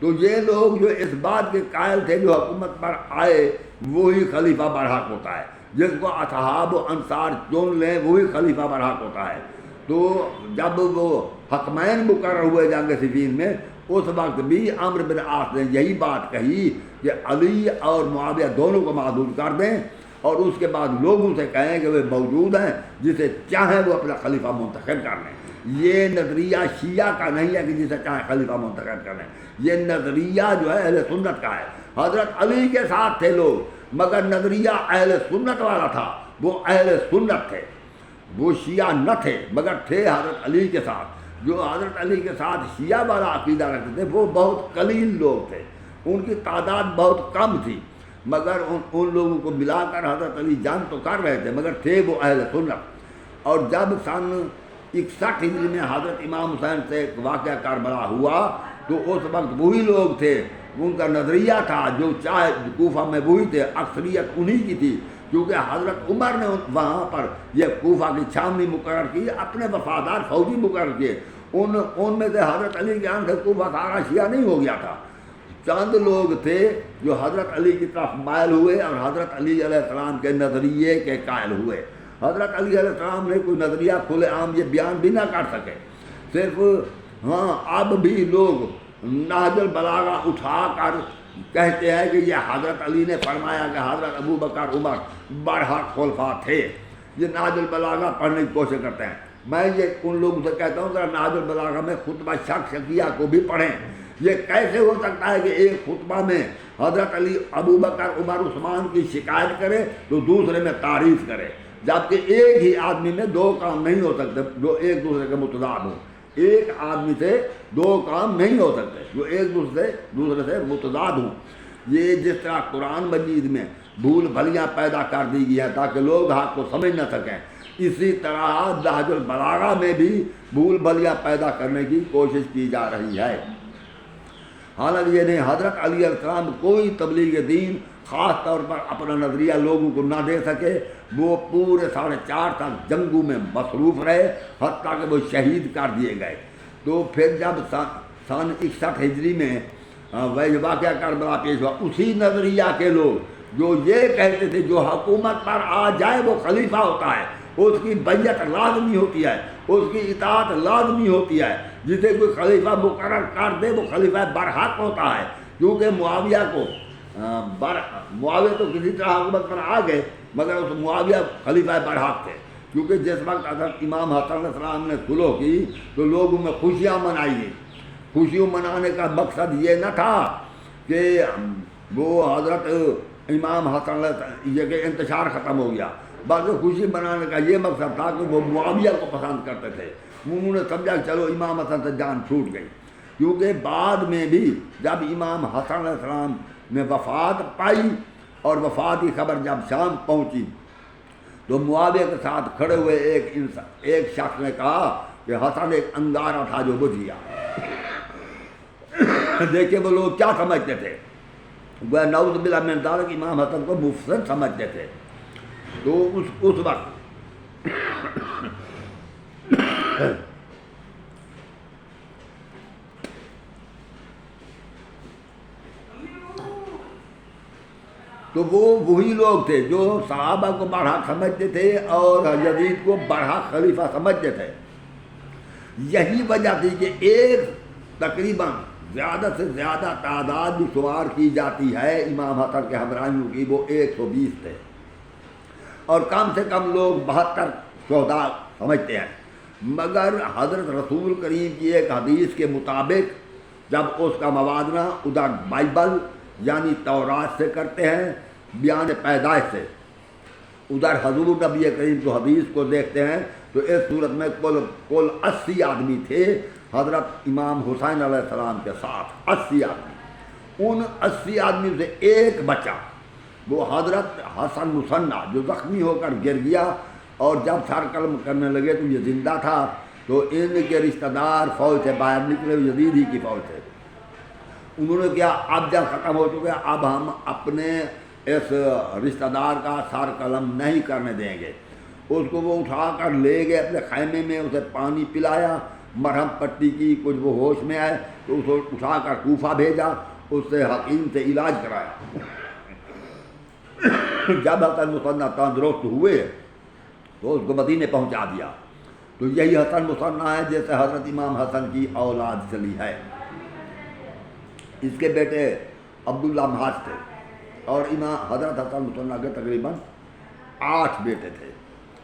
تو یہ لوگ جو اس بات کے قائل تھے جو حکومت پر آئے وہی خلیفہ برحق ہوتا ہے، جس کو اصحاب و انصار چن لیں وہی خلیفہ برحق ہوتا ہے۔ تو جب وہ حکمین مقرر ہوئے جنگ صفین میں، اس وقت بھی عمرو بن عاص نے یہی بات کہی کہ علی اور معاویہ دونوں کو معدول کر دیں، اور اس کے بعد لوگوں سے کہیں کہ وہ موجود ہیں، جسے چاہیں وہ اپنا خلیفہ منتخب کر لیں۔ یہ نظریہ شیعہ کا نہیں ہے کہ جسے چاہیں خلیفہ منتخب کر لیں، یہ نظریہ جو ہے اہل سنت کا ہے۔ حضرت علی کے ساتھ تھے لوگ، مگر نظریہ اہل سنت والا تھا، وہ اہل سنت تھے، وہ شیعہ نہ تھے، مگر تھے حضرت علی کے ساتھ۔ جو حضرت علی کے ساتھ شیعہ والا عقیدہ رکھتے تھے وہ بہت قلیل لوگ تھے، ان کی تعداد بہت کم تھی، مگر ان لوگوں کو ملا کر حضرت علی جنگ تو کر رہے تھے، مگر تھے وہ اہل سنت۔ اور جب سن 61 ہجری میں حضرت امام حسین سے ایک واقعہ کربلا ہوا، تو اس وقت وہی لوگ تھے، ان کا نظریہ تھا جو چاہے کوفہ میں وہی تھے، اکثریت انہی کی تھی، کیونکہ حضرت عمر نے وہاں پر یہ کوفہ کی چھاونی مقرر کی، اپنے وفادار فوجی مقرر کیے، ان میں سے حضرت علی کے آن سے کوفہ سارا شیعہ نہیں ہو گیا تھا، چند لوگ تھے جو حضرت علی کی طرف مائل ہوئے اور حضرت علی علیہ السلام کے نظریے کے قائل ہوئے۔ حضرت علی علیہ السلام نے کوئی نظریہ کھلے عام یہ بیان بھی نہ کر سکے، صرف ہاں اب بھی لوگ نہج البلاغہ اٹھا کر کہتے ہیں کہ یہ حضرت علی نے فرمایا کہ حضرت ابوبکر عمر برحق خلفاء تھے، یہ نہج البلاغہ پڑھنے کی کوشش کرتے ہیں۔ میں یہ ان لوگوں سے کہتا ہوں ذرا نہج البلاغہ میں خطبہ شکیہ کو بھی پڑھیں۔ یہ کیسے ہو سکتا ہے کہ ایک خطبہ میں حضرت علی ابوبکر عمر عثمان کی شکایت کرے تو دوسرے میں تعریف کرے، جبکہ ایک ہی آدمی میں دو کام نہیں ہو سکتے جو ایک دوسرے کے متضاد ہوں، ایک آدمی سے دو کام نہیں ہو سکتے جو ایک دوسرے سے متضاد ہوں۔ یہ جس طرح قرآن مجید میں بھول بھلیاں پیدا کر دی گئی ہیں تاکہ لوگ حق کو سمجھ نہ سکیں، اسی طرح نہج البلاغہ میں بھی بھول بھلیاں پیدا کرنے کی کوشش کی جا رہی ہے۔ حالانکہ یہ نہیں، حضرت علی علیہ السلام کوئی تبلیغ دین خاص طور پر اپنا نظریہ لوگوں کو نہ دے سکے، وہ پورے 4.5 سال جنگوں میں مصروف رہے، حتیٰ کہ وہ شہید کر دیے گئے۔ تو پھر جب سن 61 ہجری میں وہ واقعہ کربلا پیش ہوا، اسی نظریہ کے لوگ جو یہ کہتے تھے جو حکومت پر آ جائے وہ خلیفہ ہوتا ہے، اس کی بیعت لازمی ہوتی ہے، اس کی اطاعت لازمی ہوتی ہے، جسے کوئی خلیفہ مقرر کر دے وہ خلیفہ برحق ہوتا ہے، کیونکہ معاویہ تو کسی طرح حکومت پر آ گئے، مگر اس معاویہ خلیفہ برحق تھے، کیونکہ جس وقت حضرت امام حسن علیہ السلام نے صلح کی تو لوگوں میں خوشیاں منائی گئی۔ خوشیوں منانے کا مقصد یہ نہ تھا کہ وہ حضرت امام حسن علیہ السلام یہ کہ انتشار ختم ہو گیا، بلکہ خوشی منانے کا یہ مقصد تھا کہ وہ معاویہ کو پسند کرتے تھے، انہوں نے سمجھا کہ چلو امام حسن سے جان چھوٹ گئی، کیونکہ بعد میں بھی جب امام حسن علیہ السلام نے وفات پائی اور وفات کی خبر جب شام پہنچی تو معاویہ کے ساتھ کھڑے ہوئے ایک شخص نے کہا کہ حسن ایک انگارہ تھا جو بجھ گیا۔ دیکھیں وہ لوگ کیا سمجھتے تھے، وہ نعوذ باللہ من ذالک امام حسن کو مفسد سمجھتے تھے۔ تو اس وقت تو وہ وہی لوگ تھے جو صحابہ کو برحق سمجھتے تھے اور یزید کو برحق خلیفہ سمجھتے تھے۔ یہی وجہ تھی کہ ایک تقریباً زیادہ سے زیادہ تعداد بھی شمار کی جاتی ہے امام حسن کے ہمراہیوں کی، وہ 120 تھے، اور کم سے کم لوگ 72 شہداء سمجھتے ہیں، مگر حضرت رسول کریم کی ایک حدیث کے مطابق جب اس کا موازنہ ادھر بائبل یعنی تورات سے کرتے ہیں، بیان پیدائش سے، ادھر حضور نبی کریم کو حدیث کو دیکھتے ہیں، تو اس صورت میں کل 80 آدمی تھے حضرت امام حسین علیہ السلام کے ساتھ، 80 آدمی۔ ان 80 آدمی سے ایک بچا، وہ حضرت حسن مصنع جو زخمی ہو کر گر گیا، اور جب سر قلم کرنے لگے تو یہ زندہ تھا، تو ان کے رشتہ دار فوج سے باہر نکلے، یزید ہی کی فوج سے۔ انہوں نے کیا، اب جب ختم ہو چکے اب ہم اپنے اس رشتہ دار کا سر قلم نہیں کرنے دیں گے۔ اس کو وہ اٹھا کر لے گئے اپنے خیمے میں، اسے پانی پلایا، مرہم پٹی کی، کچھ وہ ہوش میں آئے تو اس کو اٹھا کر کوفہ بھیجا، اس سے حکیم سے علاج کرایا۔ جب حسن مثنیٰ تندرست ہوئے تو اس کو مدینے پہنچا دیا۔ تو یہی حسن مثنیٰ ہے جیسے حضرت امام حسن کی اولاد چلی ہے۔ اس کے بیٹے عبداللہ محاذ تھے اور امام حضرت حسن مثنیٰ کے تقریباً 8 بیٹے تھے،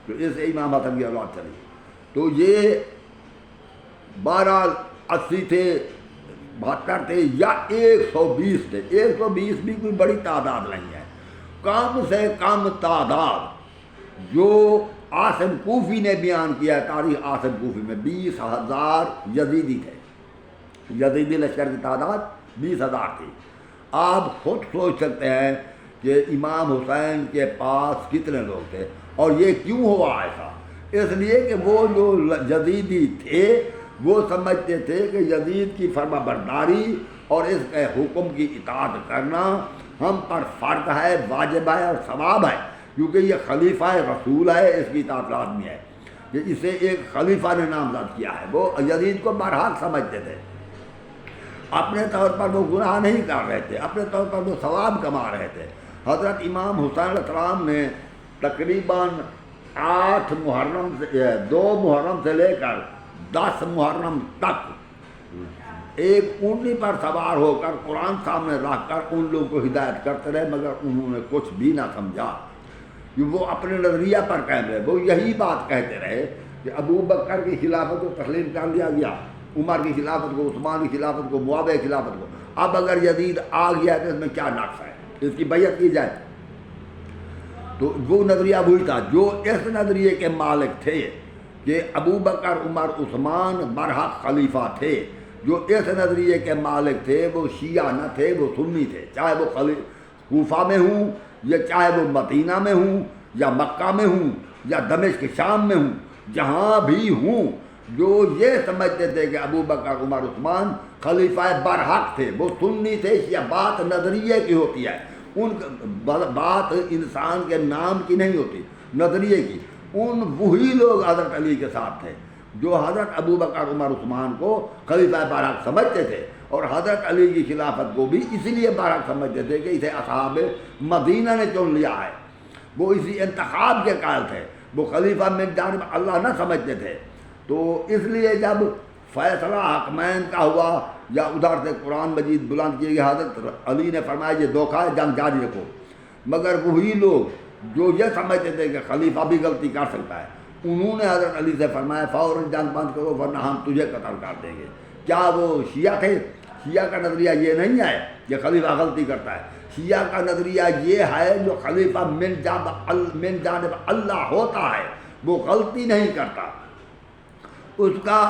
تو اس سے امام حسن کی اولاد چلی۔ تو یہ 12 80 تھے، 72 تھے یا 120 تھے۔ 120 بھی کوئی بڑی تعداد نہیں ہے، کم سے کم تعداد جو عاصم کوفی نے بیان کیا ہے، تاریخ عاصم کوفی میں 20,000 یزیدی تھے۔ یزیدی لشکر کی تعداد 20,000 تھی۔ آپ خود سوچ سکتے ہیں کہ امام حسین کے پاس کتنے لوگ تھے، اور یہ کیوں ہوا ایسا؟ اس لیے کہ وہ جو یزیدی تھے وہ سمجھتے تھے کہ یزید کی فرما برداری اور اس کے حکم کی اطاعت کرنا ہم پر فرض ہے، واجب ہے اور ثواب ہے، کیونکہ یہ خلیفہ رسول ہے، اس کی اطاعت لازمی ہے۔ کہ اسے ایک خلیفہ نے نامزد کیا ہے۔ وہ یزید کو برحق سمجھتے تھے، اپنے طور پر وہ گناہ نہیں کر رہے تھے، اپنے طور پر وہ ثواب کما رہے تھے۔ حضرت امام حسین علیہ السلام نے تقریباً 8 محرم سے 2 محرم سے لے کر 10 محرم تک ایک اونٹنی پر سوار ہو کر قرآن سامنے رکھ کر ان لوگوں کو ہدایت کرتے رہے، مگر انہوں نے کچھ بھی نہ سمجھا۔ وہ اپنے نظریہ پر قائم رہے، وہ یہی بات کہتے رہے کہ ابو بکر کی خلافت کو تسلیم کر لیا گیا، عمر کی خلافت کو، عثمان کی خلافت کو، معاویہ کی خلافت کو، اب اگر یزید آ گیا ہے تو اس میں کیا نقص ہے، اس کی بیعت کی جائے۔ تو وہ نظریہ وہی تھا جو اس نظریے کے مالک تھے کہ ابو بکر، عمر، عثمان برحق خلیفہ تھے۔ جو اس نظریے کے مالک تھے وہ شیعہ نہ تھے، وہ سنی تھے، چاہے وہ کوفہ میں ہوں یا چاہے وہ مدینہ میں ہوں یا مکہ میں ہوں یا دمشق شام میں ہوں، جہاں بھی ہوں، جو یہ سمجھتے تھے کہ ابو بکر، عمر، عثمان خلیفہ برحق تھے، وہ سنی تھے۔ یہ بات نظریے کی ہوتی ہے، ان بات انسان کے نام کی نہیں ہوتی، نظریے کی۔ وہی لوگ حضرت علی کے ساتھ تھے جو حضرت ابو بکر، عمر، عثمان کو خلیفہ برحق سمجھتے تھے، اور حضرت علی کی خلافت کو بھی اسی لیے برحق سمجھتے تھے کہ اسے اصحاب مدینہ نے چن لیا ہے۔ وہ اسی انتخاب کے قائل تھے، وہ خلیفہ من جانب اللہ نہ سمجھتے تھے۔ تو اس لیے جب فیصلہ حکمین کا ہوا یا ادھر سے قرآن مجید بلند کیے گئے، حضرت علی نے فرمایا یہ دھوکہ ہے، جنگ جاری رکھو۔ مگر وہی لوگ جو یہ سمجھتے تھے کہ خلیفہ بھی غلطی کر سکتا ہے، انہوں نے حضرت علی سے فرمایا فوراً جنگ بند کرو ورنہ ہم تجھے قتل کر دیں گے۔ کیا وہ شیعہ تھے؟ شیعہ کا نظریہ یہ نہیں ہے کہ خلیفہ غلطی کرتا ہے، شیعہ کا نظریہ یہ ہے جو خلیفہ من جانب اللہ ہوتا ہے وہ غلطی نہیں کرتا، اس کا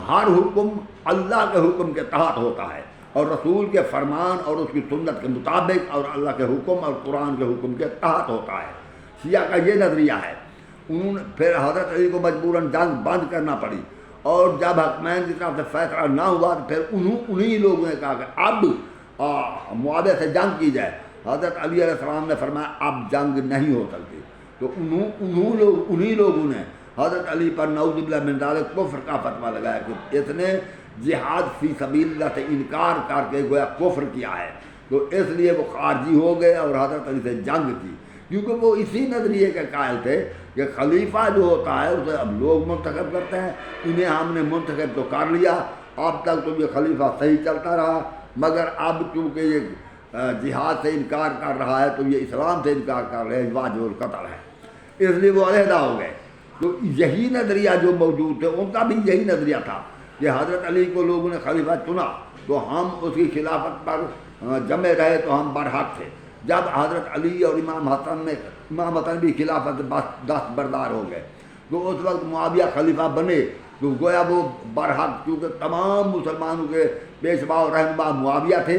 ہر حکم اللہ کے حکم کے تحت ہوتا ہے اور رسول کے فرمان اور اس کی سنت کے مطابق اور اللہ کے حکم اور قرآن کے حکم کے تحت ہوتا ہے۔ شیعہ کا یہ نظریہ ہے۔ انہوں نے پھر حضرت علی کو مجبوراً جنگ بند کرنا پڑی، اور جب حکمین کی طرف سے فیصلہ نہ ہوا تو پھر انہی لوگوں نے کہا کہ اب معاویہ سے جنگ کی جائے۔ حضرت علی علیہ السلام نے فرمایا اب جنگ نہیں ہو سکتی۔ تو انہی لوگوں نے حضرت علی پر نعوذ باللہ من ذالک کفر کا فتویٰ لگایا کہ اس نے جہاد فی سبیل اللہ سے انکار کر کے گویا کفر کیا ہے، تو اس لیے وہ خارجی ہو گئے اور حضرت علی سے جنگ کی، کیونکہ وہ اسی نظریے کے قائل تھے کہ خلیفہ جو ہوتا ہے اسے اب لوگ منتخب کرتے ہیں، انہیں ہم نے منتخب تو کر لیا، اب تک تو یہ خلیفہ صحیح چلتا رہا، مگر اب چونکہ یہ جہاد سے انکار کر رہا ہے تو یہ اسلام سے انکار کر رہے ہیں، واجب القتل ہے، اس لیے وہ علیحدہ ہو گئے۔ تو یہی نظریہ جو موجود تھے ان کا بھی یہی نظریہ تھا کہ حضرت علی کو لوگوں نے خلیفہ چنا تو ہم اس کی خلافت پر جمے رہے تو ہم برحق تھے۔ جب حضرت علی اور امام حسن بھی خلافت دست بردار ہو گئے تو اس وقت معاویہ خلیفہ بنے تو گویا وہ برحق، کیونکہ تمام مسلمانوں کے پیشوا و رہنما معاویہ تھے،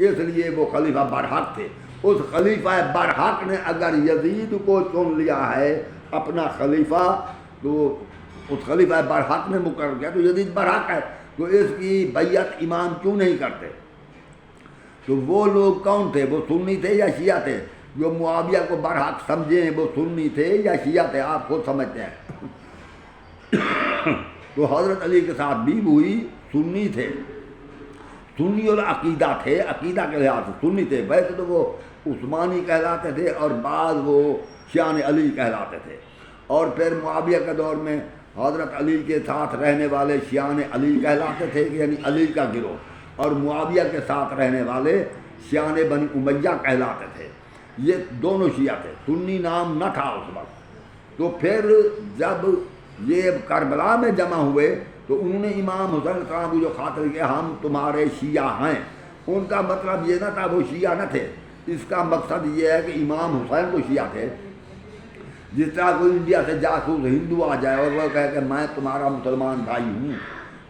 اس لیے وہ خلیفہ برحق تھے۔ اس خلیفہ برحق نے اگر یزید کو چن لیا ہے اپنا خلیفہ تو اس خلیفہ برحق نے مقرر کیا تو یزید برحق ہے، تو اس کی بیعت امام کیوں نہیں کرتے؟ تو وہ لوگ کون تھے؟ وہ سنی تھے یا شیعہ تھے؟ جو معاویہ کو برحق سمجھیں وہ سنی تھے یا شیعہ تھے؟ آپ خود سمجھتے ہیں۔ تو حضرت علی کے ساتھ بھی وہی سنی تھے، سنی العقیدہ تھے، عقیدہ کے لحاظ سے سنی تھے، ویسے تو وہ عثمانی کہلاتے تھے اور بعض وہ شیعہ علی کہلاتے تھے۔ اور پھر معاویہ کے دور میں حضرت علی کے ساتھ رہنے والے شیعہ علی کہلاتے تھے، یعنی علی کا گروہ، اور معاویہ کے ساتھ رہنے والے شیعہ بنی امیہ کہلاتے تھے۔ یہ دونوں شیعہ تھے، سنی نام نہ تھا اس وقت۔ تو پھر جب یہ کربلا میں جمع ہوئے تو انہوں نے امام حسین علیہ السلام کو جو خاطر کیا ہم تمہارے شیعہ ہیں، ان کا مطلب یہ نہ تھا وہ شیعہ نہ تھے، اس کا مقصد یہ ہے کہ امام حسین کو شیعہ تھے۔ جس طرح کوئی انڈیا سے جاسوس ہندو آ جائے اور وہ کہے کہ میں تمہارا مسلمان بھائی ہوں،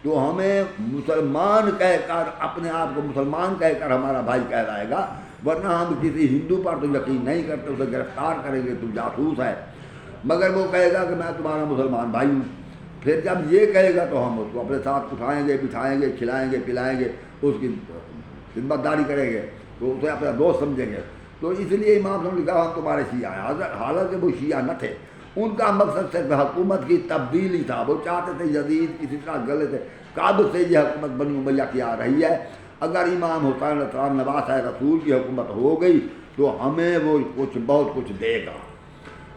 تو ہمیں مسلمان کہہ کر، اپنے آپ کو مسلمان کہہ کر ہمارا بھائی کہلائے گا، ورنہ ہم کسی ہندو پر تو یقین نہیں کرتے، اسے گرفتار کریں گے، تو جاسوس ہے۔ مگر وہ کہے گا کہ میں تمہارا مسلمان بھائی ہوں، پھر جب یہ کہے گا تو ہم اس کو اپنے ساتھ اٹھائیں گے، بٹھائیں گے، کھلائیں گے، پلائیں گے، اس کی خدمت داری کریں گے، تو اسے اپنا دوست سمجھیں گے۔ تو اس لیے امام صاحب نے کہا ہم تمہارے شیعہ ہیں، حالانکہ وہ شیعہ نہ تھے، ان کا مقصد صرف حکومت کی تبدیلی تھا۔ وہ چاہتے تھے یزید کسی طرح گلے تھے کب سے یہ حکومت بنی امیہ کی آ رہی ہے، اگر امام حسین علیہ السلام نواسۂ رسول کی حکومت ہو گئی تو ہمیں وہ کچھ بہت کچھ دے گا۔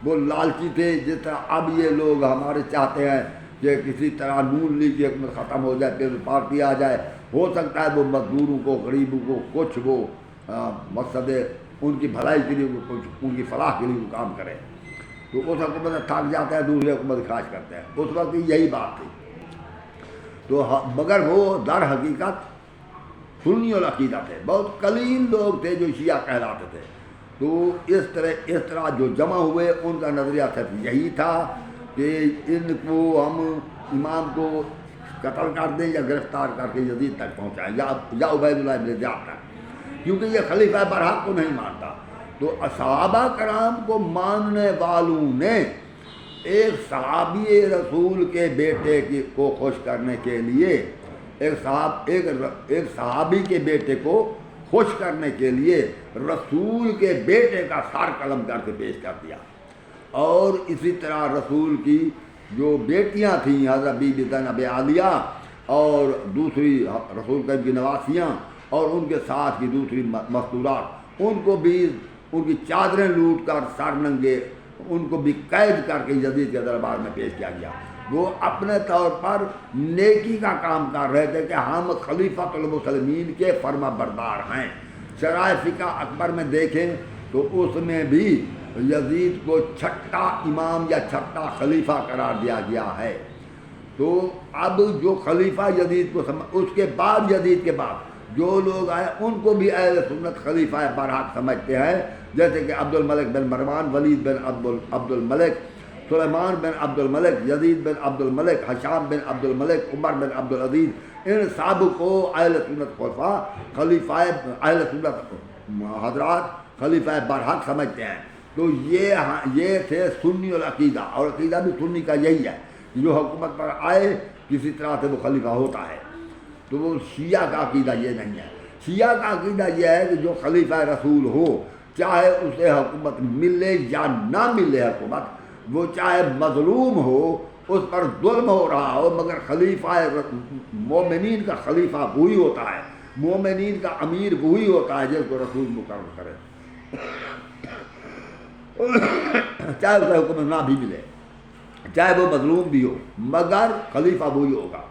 وہ لالچی تھے، جس طرح اب یہ لوگ ہمارے چاہتے ہیں کہ کسی طرح نون لیگ کی حکومت ختم ہو جائے، پھر پارٹی آ جائے، ہو سکتا ہے وہ مزدوروں کو، غریبوں کو کچھ وہ مقصد ان کی بھلائی کے لیے، کچھ ان کی فلاح کے لیے وہ کام کرے، تو اس حکومت سے تھک جاتا ہے، دوسری حکومت خاص کرتے ہیں۔ اس وقت یہی بات تھی۔ تو مگر وہ در حقیقت سنی العقیدہ تھے، بہت قلیل لوگ تھے جو شیعہ کہلاتے تھے۔ تو اس طرح جو جمع ہوئے ان کا نظریہ صرف یہی تھا کہ ان کو ہم امام کو قتل کر دیں یا گرفتار کر کے یزید تک پہنچائیں، یا عبید اللہ ابن زیاد تک، کیونکہ یہ خلیفہ برحق کو نہیں مانتا۔ تو صحابہ کرام کو ماننے والوں نے ایک صحابی رسول کے بیٹے کو خوش کرنے کے لیے، ایک صحابی کے بیٹے کو خوش کرنے کے لیے رسول کے بیٹے کا سر قلم کر کے پیش کر دیا۔ اور اسی طرح رسول کی جو بیٹیاں تھیں، حضرت بی بی زینب عالیہ اور دوسری رسول کی نواسیاں اور ان کے ساتھ کی دوسری مستورات، ان کو بھی ان کی چادریں لوٹ کر سر ننگے ان کو بھی قید کر کے یزید کے دربار میں پیش کیا گیا۔ وہ اپنے طور پر نیکی کا کام کر رہے تھے کہ ہم خلیفۃ المسلمین کے فرما بردار ہیں۔ شرائع فقہ اکبر میں دیکھیں تو اس میں بھی یزید کو چھٹا امام یا چھٹا خلیفہ قرار دیا گیا ہے۔ تو اب جو خلیفہ یزید کو اس کے بعد، یزید کے بعد جو لوگ آئے ان کو بھی اہل سنت خلیفہ برحق سمجھتے ہیں، جیسے کہ عبد الملک بن مروان، ولید بن عبد الملک، سلیمان بن عبد الملک، یزید بن عبد الملک، حشام بن عبد الملک، عمر بن عبد العزیز، ان سب کو اہل سنت خلیفہ اہل سنت حضرات خلیفہ برحق سمجھتے ہیں۔ تو یہ تھے سنی العقیدہ، اور عقیدہ بھی سنی کا یہی ہے، جو حکومت پر آئے کسی طرح سے وہ خلیفہ ہوتا ہے۔ تو وہ شیعہ کا عقیدہ یہ نہیں ہے۔ شیعہ کا عقیدہ یہ ہے کہ جو خلیفہ رسول ہو، چاہے اسے حکومت ملے یا نہ ملے حکومت، وہ چاہے مظلوم ہو، اس پر ظلم ہو رہا ہو، مگر خلیفہ مومنین کا خلیفہ وہی ہوتا ہے، مومنین کا امیر وہی ہوتا ہے جس کو رسول مقرر کرے، چاہے اسے حکومت نہ بھی ملے، چاہے وہ مظلوم بھی ہو، مگر خلیفہ وہی ہوگا۔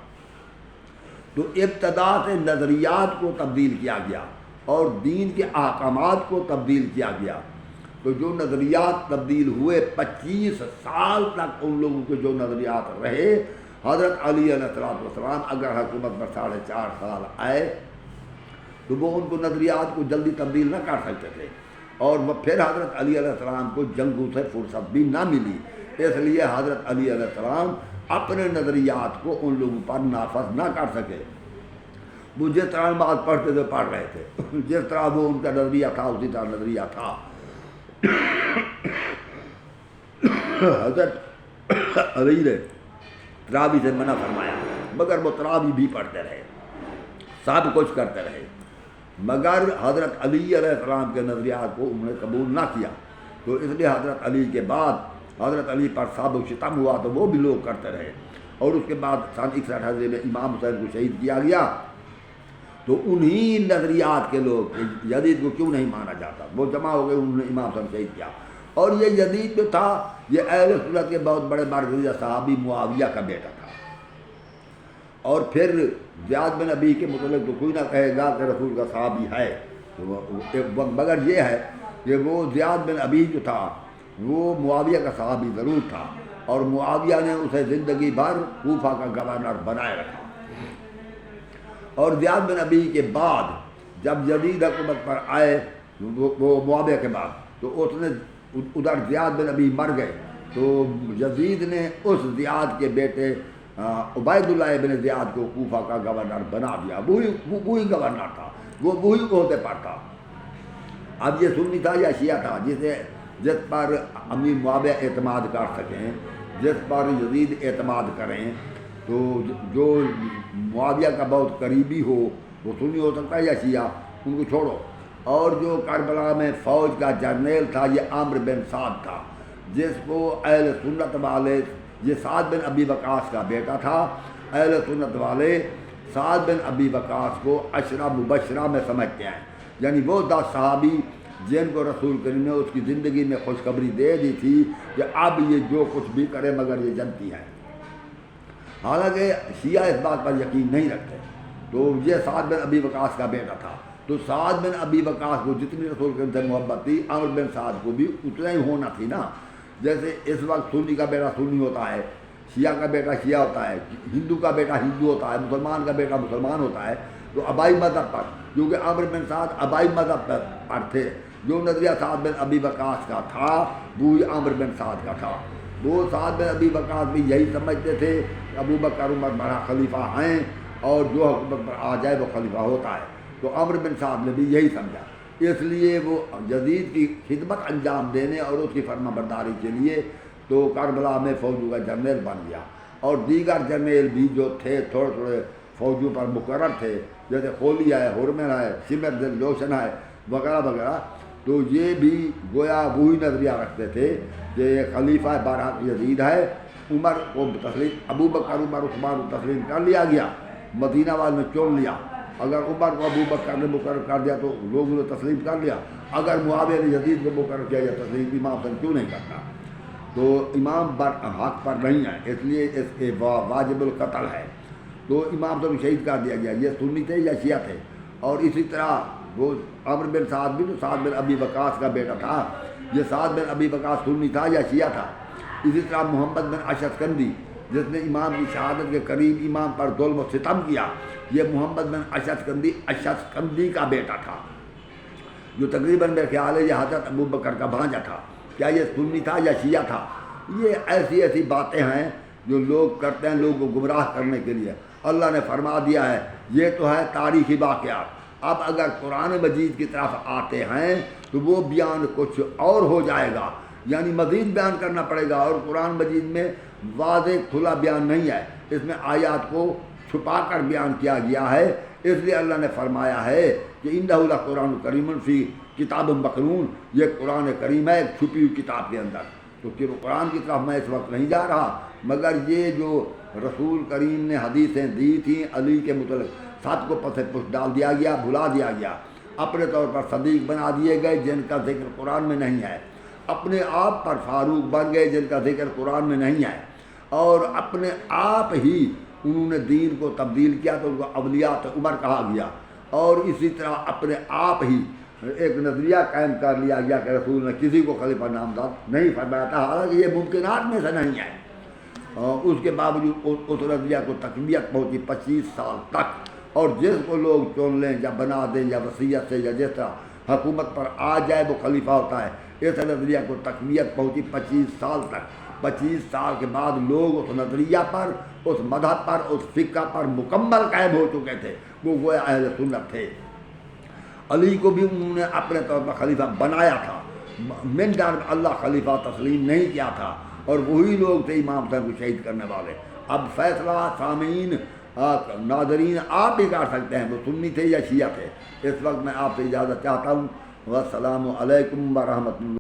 تو ابتدا سے نظریات کو تبدیل کیا گیا اور دین کے احکامات کو تبدیل کیا گیا۔ تو جو نظریات تبدیل ہوئے 25 سال تک ان لوگوں کے جو نظریات رہے، حضرت علی علیہ السلام اگر حکومت پر 4.5 سال آئے تو وہ ان کو نظریات کو جلدی تبدیل نہ کر سکتے تھے، اور وہ پھر حضرت علی علیہ السلام کو جنگوں سے فرصت بھی نہ ملی، اس لیے حضرت علی علیہ السلام اپنے نظریات کو ان لوگوں پر نافذ نہ کر سکے۔ وہ جس طرح نماز پڑھتے تھے پڑھ رہے تھے، جس طرح وہ ان کا نظریہ تھا اسی طرح نظریہ تھا۔ حضرت علی نے تراویح سے منع فرمایا، مگر وہ تراویح بھی پڑھتے رہے، سب کچھ کرتے رہے، مگر حضرت علی علیہ السلام کے نظریات کو انہوں نے قبول نہ کیا۔ تو اس لیے حضرت علی کے بعد حضرت علی پر سب و ستم ہوا تو وہ بھی لوگ کرتے رہے، اور اس کے بعد سن 61 ہجری میں امام حسین کو شہید کیا گیا. تو انہی نظریات کے لوگ یزید کو کیوں نہیں مانا جاتا وہ جمع ہو گئے, انہوں نے امام حسین شہید کیا. اور یہ یزید جو تھا یہ اہل سنت کے بہت بڑے برگزیدہ صحابی معاویہ کا بیٹا تھا. اور پھر زیاد بن ابی کے متعلق تو کوئی نہ کہے گا کہ رسول کا صحابی ہے, مگر یہ ہے کہ وہ زیاد بن ابی جو تھا وہ معاویہ کا صحابی ضرور تھا, اور معاویہ نے اسے زندگی بھر کوفہ کا گورنر بنائے رکھا. اور زیاد بن ابی کے بعد جب یزید حکومت پر آئے وہ معاویہ کے بعد, تو اس نے ادھر زیاد بن ابی مر گئے, تو یزید نے اس زیاد کے بیٹے عبید اللہ بن زیاد کو کوفہ کا گورنر بنا دیا. وہی گورنر تھا, وہ وہی عہدے پر تھا. اب یہ سنی تھا یا شیعہ تھا جس پر امیر معاویہ اعتماد کر سکیں, جس پر یزید اعتماد کریں, تو جو معاویہ کا بہت قریبی ہو وہ سنی ہو سکتا ہے یا شیعہ, ان کو چھوڑو. اور جو کربلا میں فوج کا جرنیل تھا یہ عامر بن سعد تھا, جس کو اہل سنت والے, یہ سعد بن ابی وقاص کا بیٹا تھا. اہل سنت والے سعد بن ابی وقاص کو عشرہ مبشرہ میں سمجھتے ہیں, یعنی وہ 10 صحابی جن کو رسول کریم نے اس کی زندگی میں خوشخبری دے دی تھی کہ اب یہ جو کچھ بھی کرے مگر یہ جنتی ہے. حالانکہ شیعہ اس بات پر یقین نہیں رکھتے. تو یہ سعد بن ابی وقاص کا بیٹا تھا. تو سعد بن ابی وقاص کو جتنی رسول کریم سے محبت تھی, عامر بن سعد کو بھی اتنا ہی ہونا تھی نا. جیسے اس وقت سنی کا بیٹا سنی ہوتا ہے, شیعہ کا بیٹا شیعہ ہوتا ہے, ہندو کا بیٹا ہندو ہوتا ہے, مسلمان کا بیٹا مسلمان ہوتا ہے. تو آبائی مذہب پر, کیونکہ عامر بن سعد آبائی مذہب پر تھے, جو نظریہ سعد بن ابی وقاص کا تھا وہی عامر بن سعد کا تھا. وہ سعد بن ابی وقاص بھی یہی سمجھتے تھے ابو بکر عمر بڑا خلیفہ ہیں اور جو حکومت پر آ جائے وہ خلیفہ ہوتا ہے. تو عامر بن سعد نے بھی یہی سمجھا, اس لیے وہ یزید کی خدمت انجام دینے اور اس کی فرما برداری کے لیے تو کربلا میں فوجوں کا جرنیل بن گیا. اور دیگر جرنیل بھی جو تھے تھوڑے تھوڑے فوجوں پر مقرر تھے, جیسے خولی ہے, ہرمن ہے, سمر دل لوشن ہے وغیرہ وغیرہ. تو یہ بھی گویا وہی نظریہ رکھتے تھے کہ خلیفہ برحق یزید ہے. عمر کو تسلیم, ابو بکر عمر عثمان کو تسلیم کر لیا گیا, مدینہ والے نے چن لیا. اگر عمر کو ابو بکر نے مقرر کر دیا تو لوگوں نے تسلیم کر لیا. اگر معاویہ نے یزید کو مقرر کیا یا تسلیم امام حسن کیوں نہیں کرتا. تو امام حق پر نہیں ہے, اس لیے اس کے واجب القتل ہے. تو امام حسن کو شہید کر دیا گیا. یہ سنی تھے یا شیعہ تھے. اور اسی طرح وہ عامر بن سعد بھی تو سعد بن ابی وقاص کا بیٹا تھا. یہ سعد بن ابی وقاص سنی تھا یا شیعہ تھا. اسی طرح محمد بن اشعث جس نے امام کی شہادت کے قریب امام پر ظلم و ستم کیا, یہ محمد بن اشعث کا بیٹا تھا, جو تقریباً میرے خیال ہے یہ حضرت ابو بکر کا بھانجا تھا. کیا یہ سنی تھا یا شیعہ تھا؟ یہ ایسی باتیں ہیں جو لوگ کرتے ہیں لوگوں کو گمراہ کرنے کے لیے. اللہ نے فرما دیا ہے یہ تو ہے تاریخی واقعات. اب اگر قرآن مجید کی طرف آتے ہیں تو وہ بیان کچھ اور ہو جائے گا, یعنی مزید بیان کرنا پڑے گا. اور قرآن مجید میں واضح کھلا بیان نہیں ہے, اس میں آیات کو چھپا کر بیان کیا گیا ہے. اس لیے اللہ نے فرمایا ہے کہ انہ لقرآن کریم فی کتاب مکنون, یہ قرآن کریم ہے ایک چھپی ہوئی کتاب کے اندر. تو پھر قرآن کی طرف میں اس وقت نہیں جا رہا, مگر یہ جو رسول کریم نے حدیثیں دی تھیں علی کے متعلق سب کو پس پش ڈال دیا گیا, بھلا دیا گیا. اپنے طور پر صدیق بنا دیے گئے جن کا ذکر قرآن میں نہیں ہے. اپنے آپ پر فاروق بن گئے جن کا ذکر قرآن میں نہیں ہے. اور اپنے آپ ہی انہوں نے دین کو تبدیل کیا تو ان کو اولیاء عمر کہا گیا. اور اسی طرح اپنے آپ ہی ایک نظریہ قائم کر لیا گیا کہ رسول نے کسی کو خلیفہ نامزد نہیں فرمایا تھا, حالانکہ یہ ممکنات میں سے نہیں ہے. اس کے باوجود اس نظریہ کو تقویت پہنچی 25 سال تک. اور جس کو لوگ چن لیں یا بنا دیں یا وصیت سے یا جس طرح حکومت پر آ جائے وہ خلیفہ ہوتا ہے, اس نظریہ کو تقویت پہنچی 25 سال تک. 25 سال کے بعد لوگ اس نظریہ پر, اس مذہب پر, اس فقہ پر مکمل قائم ہو چکے تھے. وہ گویا اہل سنت تھے. علی کو بھی انہوں نے اپنے طور پر خلیفہ بنایا تھا, من ڈر اللہ خلیفہ تسلیم نہیں کیا تھا. اور وہی لوگ تھے امام حسین کو شہید کرنے والے. اب فیصلہ سامعین ناظرین آپ ہی کر سکتے ہیں وہ سنی تھے یا شیعہ تھے. اس وقت میں آپ سے اجازت چاہتا ہوں. والسلام علیکم ورحمۃ اللہ.